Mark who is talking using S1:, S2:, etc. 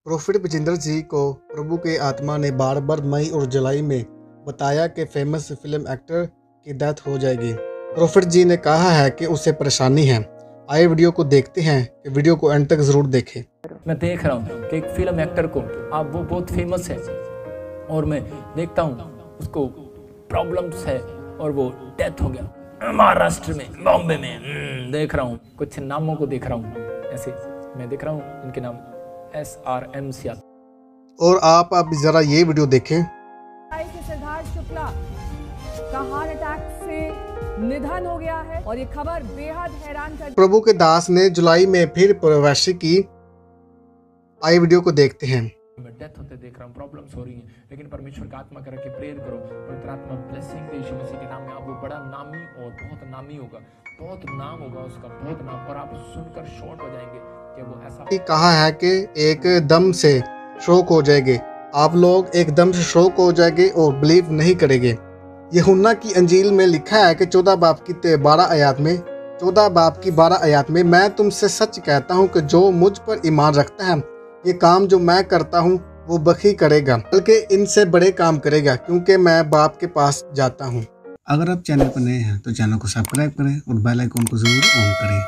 S1: Prophet Bajinder जी को प्रभु के आत्मा ने बार बार मई और जुलाई में बताया कि फेमस फिल्म एक्टर की डेथ हो जाएगी। प्रोफेट जी ने कहा है कि उसे परेशानी है। आए वीडियो को देखते हैं कि वीडियो को एंड तक ज़रूर देखें।
S2: मैं देख रहा हूँ कि एक फिल्म एक्टर को आप वो बहुत फेमस है और मैं देखता हूँ उसको प्रॉब्लम्स है और वो डेथ हो गया महाराष्ट्र में, बॉम्बे में। देख रहा हूँ कुछ नामों को देख रहा हूँ, ऐसे मैं देख रहा हूँ इनके नाम SRM सियाल।
S1: और आप ज़रा ये वीडियो देखें।
S3: सिद्धार्थ शुक्ला का हार्ट अटैक से निधन हो गया है और ये खबर बेहद हैरान कर।
S1: प्रभु के दास ने जुलाई में फिर प्रवासी की। आए वीडियो को देखते हैं।
S2: डेथ होते देख रहा हूँ, प्रॉब्लम्स हो रही हैं, लेकिन परमेश्वर का आत्मा करके प्रेयर करो, पवित्र आत्मा ब्लेसिंग दे यीशु मसीह के नाम में। आप वो बड़ा नामी और बहुत नामी होगा, बहुत नाम होगा उसका, बहुत नाम, और आप सुनकर शॉर्ट हो जाएंगे कि वो ऐसा
S1: कहा है कि एकदम से शौक हो जाएंगे। आप लोग एकदम से शौक हो जाएंगे और बिलीव नहीं करेंगे। यूहन्ना की अंजील में लिखा है कि 14 बाब की 12 आयत में मैं तुमसे सच कहता हूँ कि जो मुझ पर ईमान रखता है ये काम जो मैं करता हूँ वो बखी करेगा, बल्कि इनसे बड़े काम करेगा, क्योंकि मैं बाप के पास जाता हूँ। अगर आप चैनल पर नए हैं तो चैनल को सब्सक्राइब करें और बेल आइकन को जरूर ऑन करें।